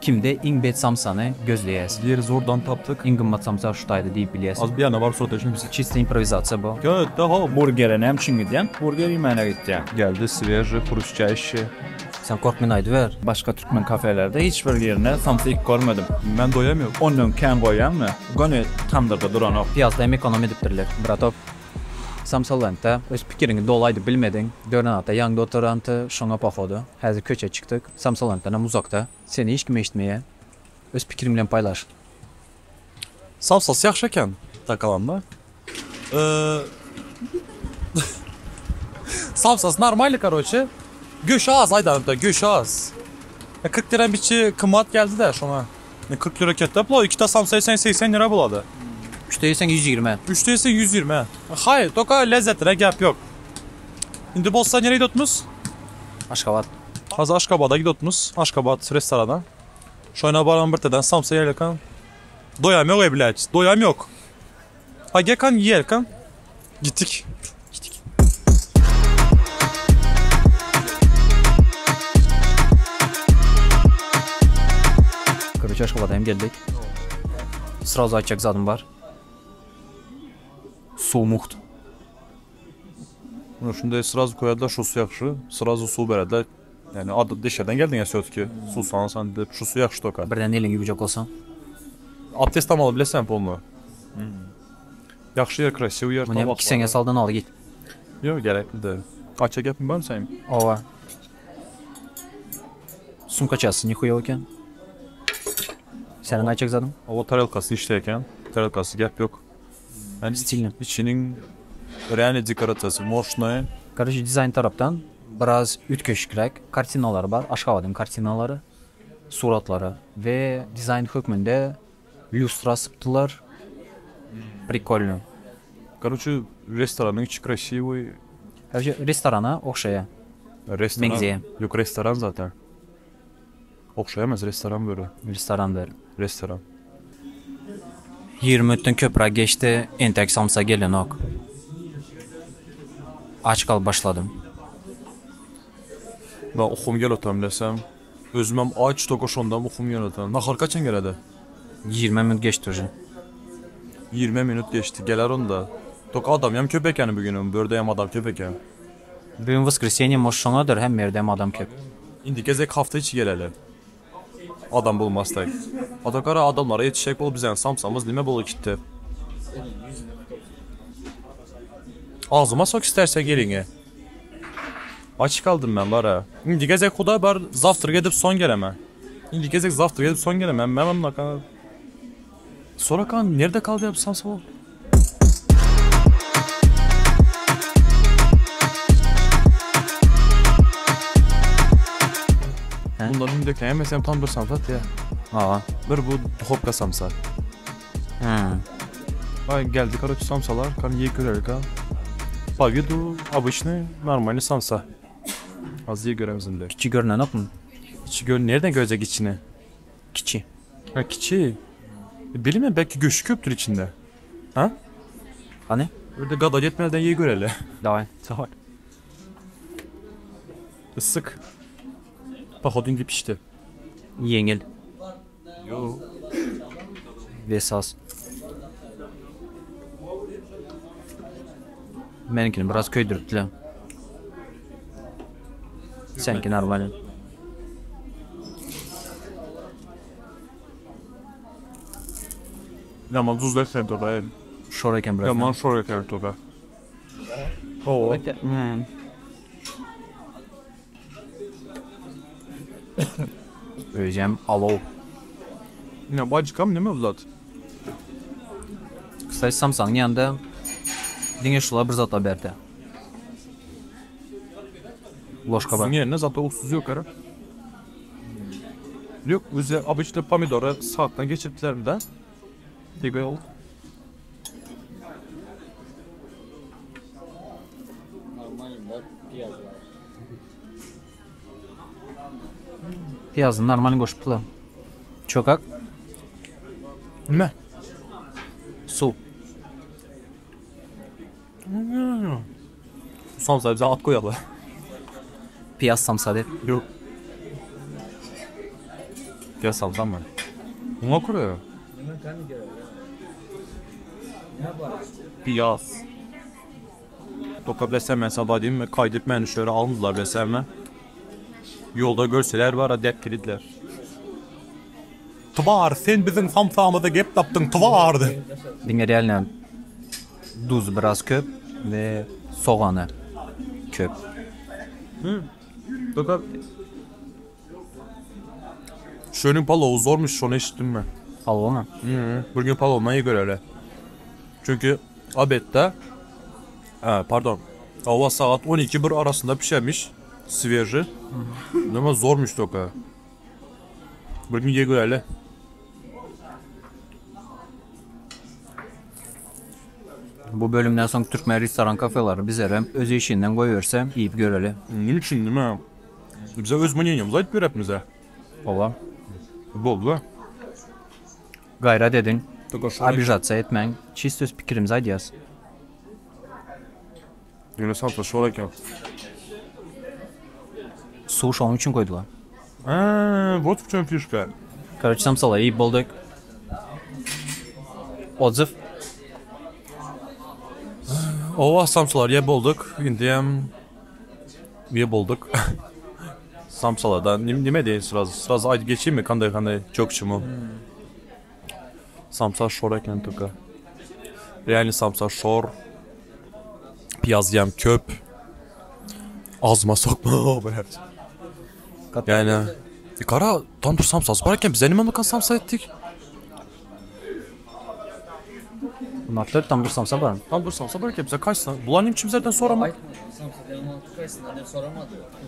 Kimde ingbet samsanı gözleyesiz. Diğeri zordan taptık. İngimmat samsa şutaydı deyip biliyesiz. Az bir yana var sonra şimdi Çista improvizatsiya bu. evet daha Burger'e hem çingidiyem, burger yemene gideceğim. geldi sveji, kuruşça işi. Sen korkmayın aydı ver. Başka Türkmen kafelerde hiçbir yerine samsa ilk görmedim. Ben doyamıyorum. Onun ken koyan mı? Gönü tamdırda duran o. Piyazda hem ekonomi edipdirler. Bratov. Samsalanta öz pikirini dolaydı bilmedin. Dörnata yanında oturantı şona pahodu. Hazır köçe çıktık. Samsalanta'dan uzakta. Seni hiç kim eşitmeye. Öz pikirimle paylaş. Samsas yaxşı ekan takalanda. Samsas нормально, короче. Göş az aydanıda, göş az. 40 lira biçi kımmat geldi de şuna. 40 lira ketap la, 2 ta samsa 80 lira buladı. 3'te yesen 120. 3'te ise 120. Hayır, toka lezzetine gap yok. Şimdi bolsa nereye gidiyorsunuz? Aşkabat. Hazır Aşkabat'a gidiyorsunuz. Aşkabat restorana. Şöyle baran bir teden samsa yerlekan. Doyam yok evlaç, doyam yok. Ha gekan yerken. Gittik. Короче, Aşkabat'a hem geldik. Sразу açacak zadım var. Soğumuqdu. Şunda sразу koyarlar şu su yaxşı, sразу su verədilər. Yani adı deşerden geldin ya söz su sansan deyip şu su yaxşı toka. Birden elin gibi çok olsan. Abdest tam alabilirsən polnu. Yaxşı yer, krasiv yer. Bunu hem 2 sene saldan al git. Yok gerekli de. Açça gəpin var mı sənin? Ova. Sumka çası nihuyeva eken. Senin açacak zadım. O tarelkası işteyken, tarelkası gəp yok. Yani Stilini. içinin real dekorasyası, moşnoy. Короче, dizayn taraftan biraz ütköşkürek kartinaları var. Aşkabat'ın kartinaları, suratları ve dizayn hükmünde lustra sıptılar. Прикольно. Короче, restoranın içi krasiv. Короче, restorana okşaya. Restoran. Mengzeye. Yok restoran zaten. Okşayamaz restoran böyle. Restoran ver. Restoran. 20 ötün köprü geçti. Entek samsa gelin ok. Aç kal başladım. Ben oxum gel otam desem. Özüməm aç tokoşondan oxum gel otam. Naxar kaçın gələdə? 20 minut geçti hocam. 20 minut geçti. Gələr onda. Tok adam yam köpek yani bugünüm. Bördəyəm adam köpek yani. Bugün воскресенье moşşonadır hem merdem adam köp. İndi gezek hafta içi gələlə. Adam bulmazsak. Atakara adamlara yetişecek bol bizden samsamız nime bolu gitti. Ağzıma sok isterse gelin. Aç kaldım ben var ha. İndi gezek kuda bar zaftır gedip son geleme. İndi gezek zaftır gedip son geleme. Memem nakana. Sonra kan nerede kaldı ya bu samsam? Bunların şimdi bekleyemesem tam bir samsat ya. Aa. Bir bu hopka samsa. Ay geldi короче samsalar, kan iyi görerek ha. По виду обычный нормальный samsa. Az iyi göremezim de. Küçük görünen ok mu? İçi gör nereden görecek içine? Küçük. Ha kiçi. Bilmem belki göçü köptür içinde. Ha? Hani? Öyle gada yetmeden iyi görele. Davay. Tamam. Isık. Pahodun gibi işte. Yengil. Yo. Vesas. Benimkini biraz köydürttüler. Seninki normal. Yaman tuzla sevdi oraya. Şorayken bırak. Yaman şoraya kert oraya. Oo. Öleceğim. Alo. Ya bacıkam ne mi evlat? Kısaç samsanın yanında dine şula bir zata berdi. Ложка var. Yerine zaten uksuz yok ara. Yok bize обычно pomidora saatten geçirdiler mi de? Tek yol. Piyazın normal koşupla. Çokak. Ne? Su. Samsa bize at koyalı. Piyaz samsa de. Yok. Gel samsa mı? Buna kuruyor. Piyaz. Toka bilesem ben sabah diyeyim mi? Kaydedip beni şöyle almışlar bilesem mi? Yolda görseler var ha dep kilitler. Tvar sen bizim samsamıza gep taptın tvardı. Dinge реально duz biraz köp ve soğanı köp. Toka... Şönün paloğu zormuş şunu eşittim ben. Al onu. Bugün palomaya göre öyle. Çünkü abette pardon hava saat 12-1 arasında pişermiş sveji. Ama zormuş toka. Bugün ye göre öyle. Bu bölümden sonra Türkmen restoran kafeleri bizlere öz işinden koyuyorsa yiyip göreli. Ne için değil mi? Bize öz maniyemize ait bir hepimize. Ola. Bol be. Gayret edin. Toka şöyle. Обижаться etmeyin. Çift öz fikrimizi aydıraz. Yine samsa şöyle ki. Su şu an için koydular. Вот в чем фишка. Короче, samsalar yiyip bulduk. Отзыв. Ova samsalar ye bulduk. İndiyem ye bulduk. Samsalardan nime deyin sıraz aydı geçeyim mi kanday çok çumu. Samsa şoreken toka. Реально samsa şor. Piyaz yem köp. Ağzıma sokma böyle. Yani kara tandır samsası varken biz enime bakan samsa ettik. Bunlar tam bir samsa var mı? Tandır samsa varken bize kaçsa bulanayım çimzerden sonra mı?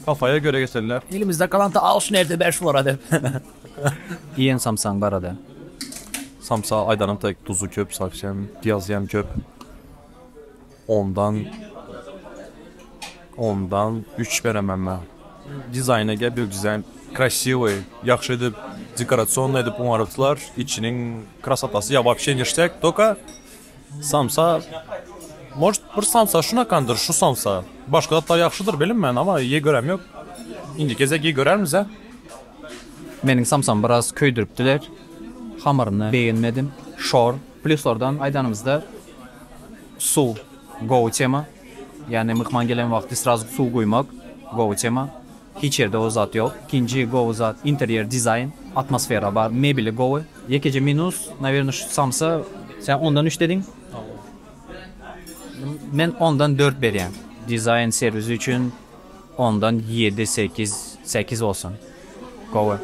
Kafaya göre geçerler. Elimizde kalan da al şu nerede 5 var hadi. Yiyen samsan var hadi. Samsa aydanım tek tuzu köp sakşem, piyaz yem köp. Ondan 3 veremem ben. Dizayna gel bir dizayn красивый, yaxşı edip dekorasyonlu edip umarıklar. İçinin krasatası ya вообще ништяк, только samsa может bir samsa şuna kandır şu samsa. Başka da yaxşıdır bilinmən ama ye görəm yok. İndi gezek ye görərmiz ha? Benim samsam biraz köydürüptüler. Hamurunu beğenmedim. Şor. Plus oradan aydanımızda su. Go tema. Yani mıhman gelen vakti sırası su koymak. Go tema. Hiç yerde o zat yok. İkinci go zat interior design. Atmosfera var. Mebili go. Yekece minus. Наверное şu samsa. Sen ondan 3 dedin. Ben ondan 4 vereyim. Design servisi için ondan 7, 8 olsun. Go.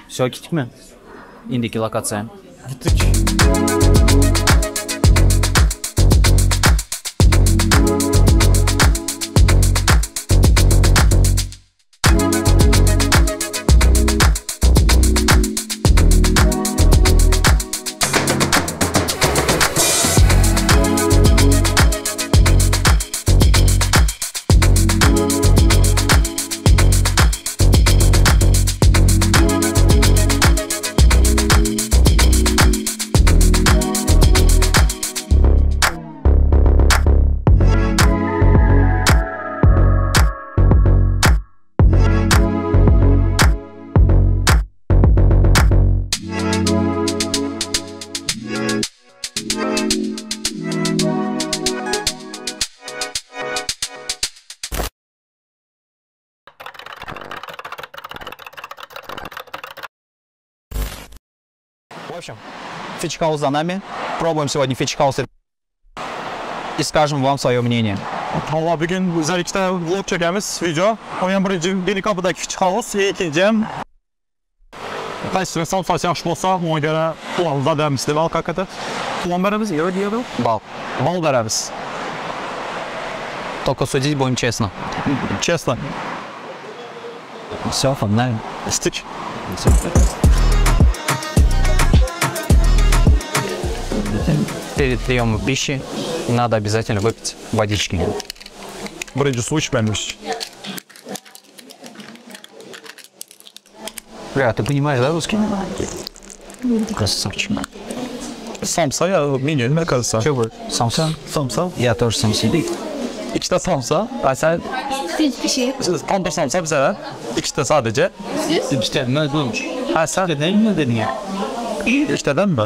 Все, gittik mi? İndiki lokasyon. Gittik. В общем, фичхаус за нами. Пробуем сегодня фичхаус и скажем вам свое мнение. Valla bugün özellikle vlog çekemiz video. Oyun birinci kapıdaki küçük havuz, ikinci kaç samsası yaxşı olsa ona göre kulağımızda demişti. Bal kakatı. Kulağım beremiz, yarı diyelim. Бал. Bal beremiz. Только судить будем честно. Честно. Все, погнали. Стык. Перед приемом пищи надо обязательно выпить водички. Birinci su içmemiş. Бля, ты понимаешь, да, русский? Красавчик. Samsa ya minyon ne kalsa. Че вы, самса? Samsa. Я тоже самсидик. İki de samsa. Sen Hiçbir şey. tandır samsa bize ver. İki de sadece. İşte ne olmuş? Ha sen Ne mi dedin ya? üçteden mi?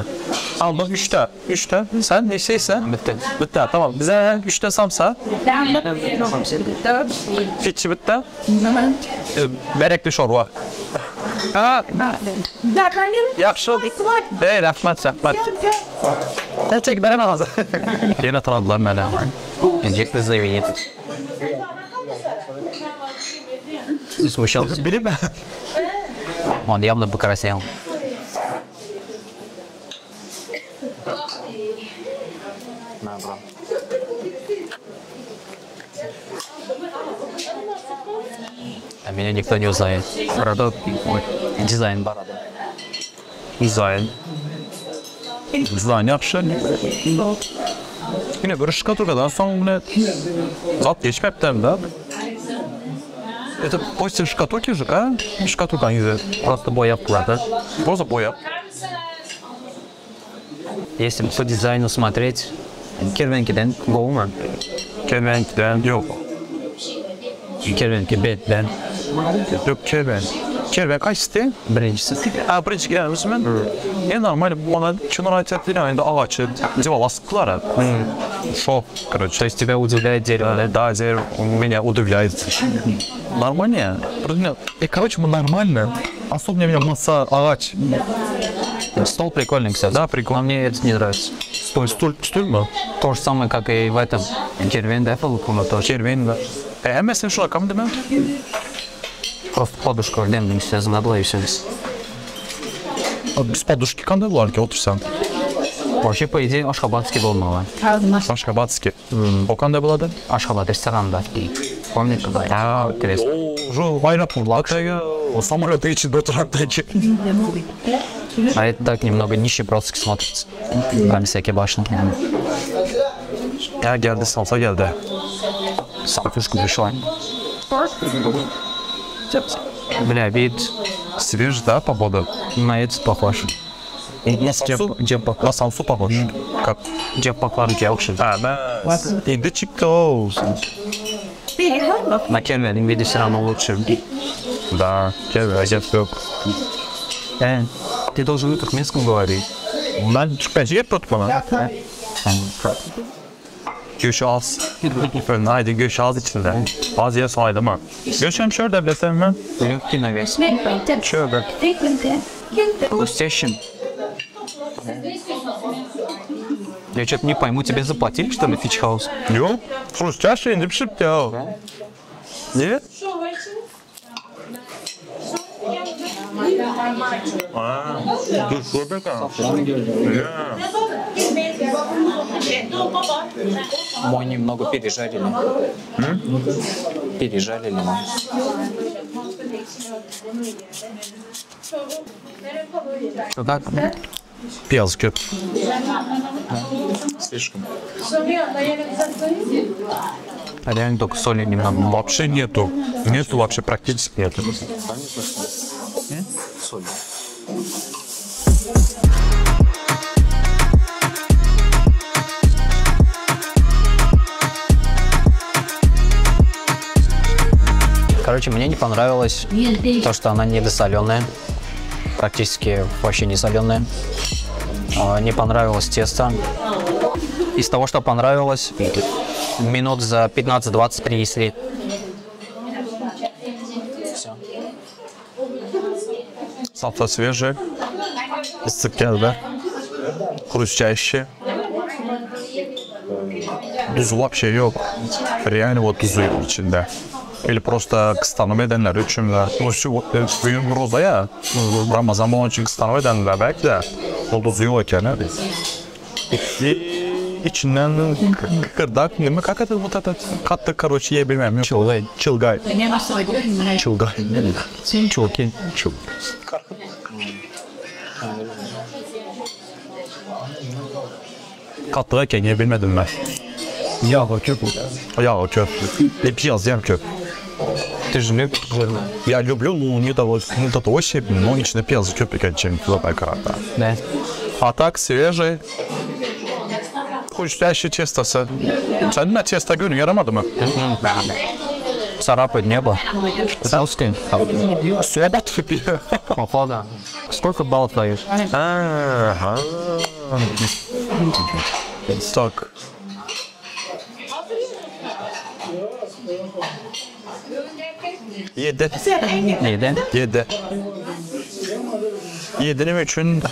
Al bak üçte. Üçte. Sen ne şeysen? Bitti. Bitti tamam. Bize üçte samsa. Fitçi bitti. Berekli şorba. Ha. Yaxşı. Ey rahmat. Ne çek beren ağzı. Yine tanıdılar beni. Инжектор заявление. Смущался. Bilin mi? Он явно покрасил. А меня никто не узнает. Борода, дизайн бороды. Dizayn. Dizayn yaxşı. Yine böyle şkatürkadan sonra zat geçmepten de. Это после шкатулки же, а? Шкатулка не знаю. Просто боя плата. Просто боя. Если по дизайну смотреть, Кервенкиден Гоума, Kervenkiden yok. Кервенки Бетбен, Yok kerven. Kerven kaçtı? Бренчсы. Ha birinci gelmiş mi? Normal bana çınar ayetleri aynı ağaçı cevap asıklar. Шо, короче. То есть тебя удивляет дерево, да? Да, дерево меня удивляет. Нормально я? Короче, мы нормально. Особенно меня масса агач. Стол прикольный, кстати. Да, прикольно. Но мне это не нравится. Стуль mu? То же самое, как и в этом. Кервен, да, получил тоже. Kerven var. Hemen sen şu rakam değil mi? Просто подушку дембинг связан, надо и все. Biz подушки kanda var ki otursan. Вообще, по идее, Ашхабадский был мало. Ашхабадский. O kanda buladı? Ашхабад ресторан, да. Помните, когда? Да, интересно. Şu bayrak mı? Lakaya. O самолеты içinde oturaktaki. А это так немного нищебродски смотрится. Там всякие башни. Ya geldi salsa geldi. Салфишку пришла. Бля, вид Свеж, да, погода? на этот похож. На самсу похож. Как? Джеппаклар Джелкшин. Ha ben. İndi çıktı o. На Кервене виде все равно лучше. Да, Kerven acayip yok. Ты должен по-туркменскому говорить. Ben Türkmenci yapıyordum bana. Göç az. Haydi göç az içinde. Az yer saydım ha. Göç hemşire devletten mi? Легкий на вес. Şöyle. Хрустящим. Я что-то не пойму, тебе заплатили, что ли, фичхаус? Yok. Хрустящий indi pişirdi ya. Ne? Dur şurada kal. Мой немного пережарили. Пережарили. Что так? Piyaz köp. Слишком. Реально только соли немного. Вообще нету. Нету вообще практически нету. Соль. Короче, мне не понравилось то, что она недосоленая. Практически вообще не соленая. Не понравилось тесто. Из того, что понравилось, минут за 15-20 принесли. Salata свежая. Isık geldi. Хрустящий. Tuzu вообще yok. Реально вот tuzu yok içinde. Или просто kıstanım edenler için de. Şu büyük roza ya. Ramazan bunun için kıstanım edenler belki de. O tuzu yok yani. İçinden kırdak mı? Как это вот это? Katlı короче я bilmem. Çılgay. Çılgay. Çılgay. Чулки. Katlıken ya bilmedim ben. Yağ köp. Yağ köp. Piyaz yem köp. Ты же любишь жирное. Я люблю, но не до того степени, но içinde piyazı köpük edeceğim. Такая карата. Да. А так свежий. Huştaşı testosu. Senin de testo günü yaramadı mı? Царапает небо. Селски. Söhbet gibi. Похода. Сколько баллов даешь? Tak. Yedi. Neydi? Yedi. Yedinim üçün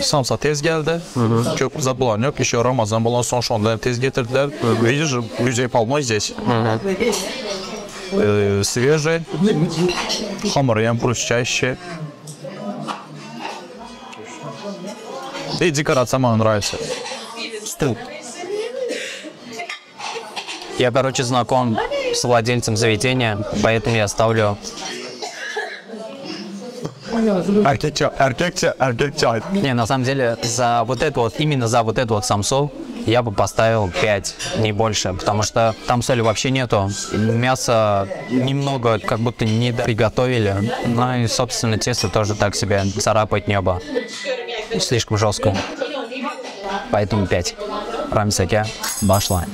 Samsa tez geldi. Çok uzak bulan yok. İşte Ramazan bulan son şonları tez getirdiler. Видишь, людей полно здесь. Свежий. Хамурем хрустящий. И декорация мне нравится. Стул. Я, короче, знаком с владельцем заведения, поэтому я ставлю... Erkekçe. Не, на самом деле, за вот это вот, именно за вот эту вот самсу я бы поставил 5, не больше, потому что там соли вообще нету. Мясо немного как будто не приготовили. Ну и, собственно, тесто тоже так себе царапает небо. Слишком жестко. Поэтому 5. Рамсаке башла.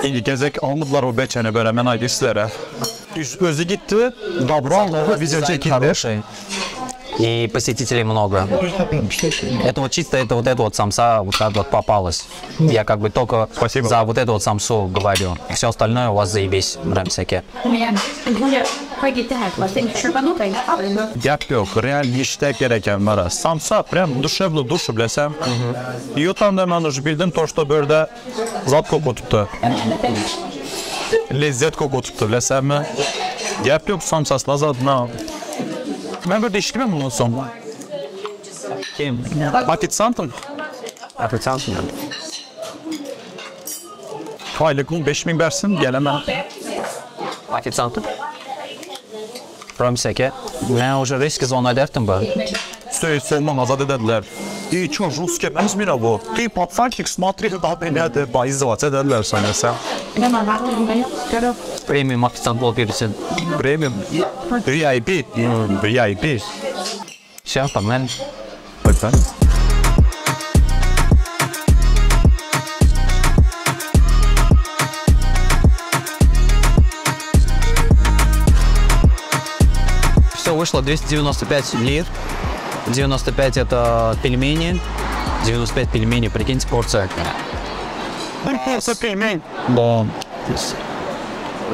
İndi gezek almadılar o beçeni böyle mən aydı sizlərə. Özü gitti, Dabral video çekildi. Хороший. И посетителей много. Это вот чисто это вот самса вот так вот попалась. Я как бы только Спасибо. за вот эту вот самсу говорю. Все остальное у вас заебись, Рамсаке. Gap yok, real işdə gereken var. Samsa prям душевно душу biləsəm. Yutan da mən уже bildim to, что böyle zat koku tuttu. Lezzet koku tuttu biləsəmmi? Gap yok samsasla zadına. Mən burada işləməm bundan sonra. Kim? Ofitsiantım. Официант. Aylıqın 5000 versin, gələməm. Официант. Рамсаке. Ben уже весь сезон одертым был. Söylman azad edədilər. Ey, ço, ruski, mən zmira bu. Ey, patsantik, смотри, da belədir, bayizvat edədilər sanəsən. Премиум официант был перед. Premium. VIP. VIP. Все, погнали. Lütfen. Все, вышло 295 лир. 95 это пельмени. 95 пельменей, прикиньте, порция. Porsa peymen. Да.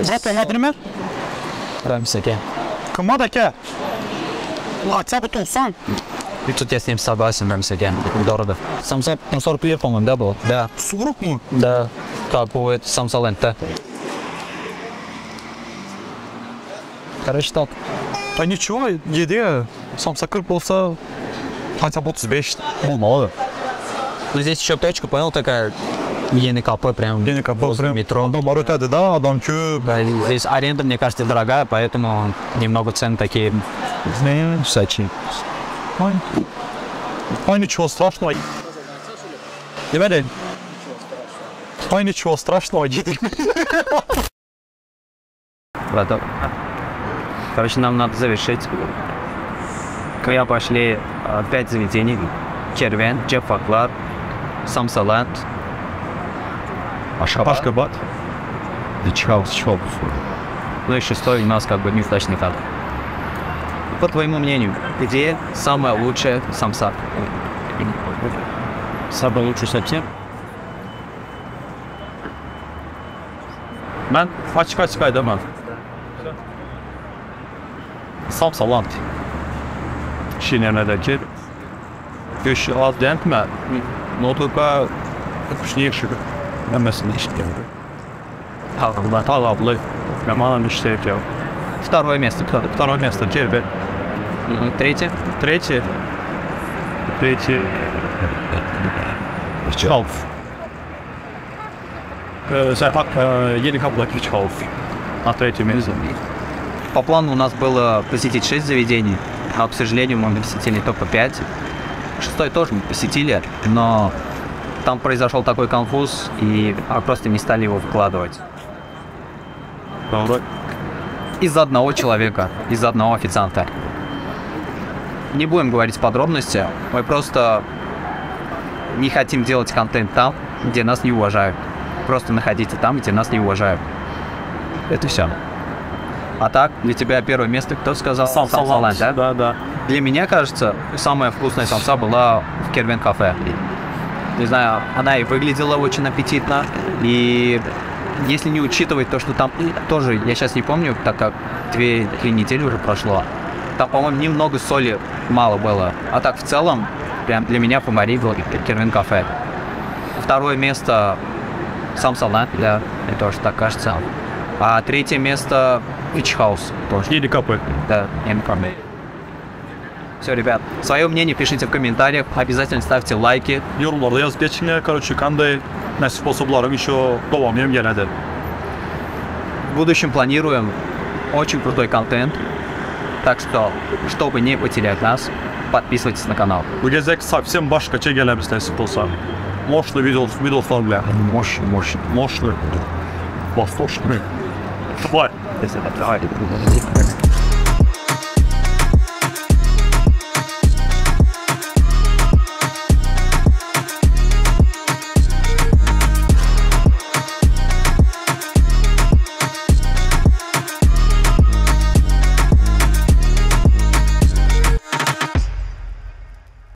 Zaten edilmez. Рамсаке. Kıma da ki. Atsa bu tolsan. И тут я с ним согласен, Рамсаке. Дорого. Самса на 40 лир, по-моему, да, был? Да. Suruk mu? Да. Как будет Самсалента. Короче, так. Da nичего, yedi. Samsa 40 olsa хотя бы 35 olmalı. Ну, здесь еще печка, понял, такая ЕНКП прям Yeni kapı возле метро. Adamlar ötedi da adam köp. Да, здесь аренда, мне кажется, дорогая, поэтому немного цены такие сачи. Aynı чего страшного. Demedi. Aynı чего страшного yedik. Браток. Короче, нам надо завершить. Я пошли 5 заведений. Кервен, Джеффаклар, Самсаланд, Ашхабад. Чхаус. Ну и 6 у нас как бы неудачный кадр. По твоему мнению, где самая лучшая самса? Самый лучший совсем? Mən açıq aydamam. Samsaland. Şinəmədəki göç az dəntmə. Notluqa quşniyəşi. Məməsində işləyir. Talablı. Məmanın işləyir. Второе место. Второе место. Кербет. Третье. Третье. Çalf. Зайпак еле каблаки Çalf. На третьем месте. По плану у нас было посетить 6 заведений, а, к сожалению, мы посетили только 5. 6 тоже мы посетили, но там произошел такой конфуз, и просто не стали его вкладывать. Из-за одного человека, из-за одного официанта. Не будем говорить подробности, мы просто не хотим делать контент там, где нас не уважают. Просто находиться там, где нас не уважают. Это все. А так, для тебя первое место, кто сказал? Самсаланд, да? Да, да. Для меня, кажется, самая вкусная самса была в Кервен кафе. Не знаю, она и выглядела очень аппетитно, и если не учитывать то, что там тоже, я сейчас не помню, так как 2-3 недели уже прошло, там, по-моему, немного соли мало было. А так, в целом, прям для меня фаворит был Кервен кафе. Второе место Самсаланд, да, мне тоже так кажется. А третье место Beach House. Тоже. Или капы. Да, я не помню. Все, ребят, свое мнение пишите в комментариях, обязательно ставьте лайки. Yorumlarda yazıp geçin. Короче, qanday nasib olsa bularım еще davamlayam geladi. В будущем планируем очень крутой контент. Так что, чтобы не потерять нас, подписывайтесь на канал. Bu gezek совсем başqaça gəlamiz nasib olsa. Moşlu videolar bilan. Moşlu. Восточный. Давай. Давай.